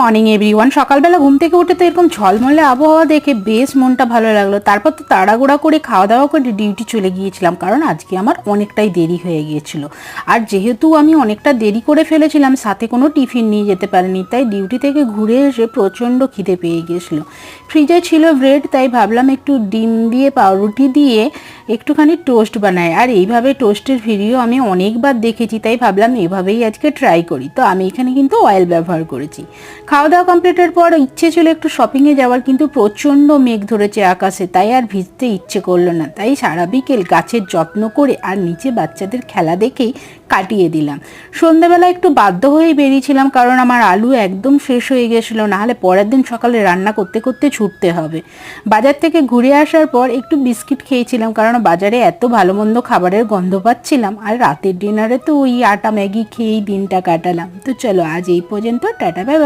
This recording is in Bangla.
Morning everyone. সকালবেলা ঘুম থেকে উঠে তো এরকম ঝলমলে আবহাওয়া দেখে বেশ মনটা ভালো লাগলো। তারপর তো তাড়াহুড়া করে খাওয়া দাওয়া করে ডিউটি চলে গিয়েছিলাম, কারণ আজকে আমার অনেকটাই দেরি হয়ে গিয়েছিল। আর যেহেতু আমি অনেকটা দেরি করে ফেলেছিলাম, সাথে কোনো টিফিন নিয়ে যেতে পারিনি, তাই ডিউটি থেকে ঘুরে এসে প্রচণ্ড খিদে পেয়ে গিয়েছিলো। ফ্রিজে ছিল ব্রেড, তাই ভাবলাম একটু ডিম দিয়ে পাউরুটি দিয়ে একটুখানি টোস্ট বানাই। আর এইভাবে টোস্টের ভিডিও আমি অনেকবার দেখেছি, তাই ভাবলাম এভাবেই আজকে ট্রাই করি। তো আমি এখানে কিন্তু অয়েল ব্যবহার করেছি। খাওয়া দাওয়া কমপ্লিটের পর ইচ্ছে ছিল একটু শপিংয়ে যাওয়ার, কিন্তু প্রচণ্ড মেঘ ধরেছে আকাশে, তাই আর ভিজতে ইচ্ছে করলো না। তাই সারা বিকেল গাছের যত্ন করে আর নিচে বাচ্চাদের খেলা দেখেই কাটিয়ে দিলাম। সন্ধ্যাবেলা একটু বাধ্য হয়েই বেরিয়েছিলাম, কারণ আমার আলু একদম শেষ হয়ে গেছিলো, নাহলে পরের দিন সকালে রান্না করতে করতে ছুটতে হবে। বাজার থেকে ঘুরে আসার পর একটু বিস্কিট খেয়েছিলাম, কারণ বাজারে এত ভালো মন্দ খাবারের গন্ধ পাচ্ছিলাম। আর রাতের ডিনারে তো ওই আটা ম্যাগি খেয়েই দিনটা কাটালাম। তো চলো আজ এই পর্যন্ত, টাটা বাই বাই।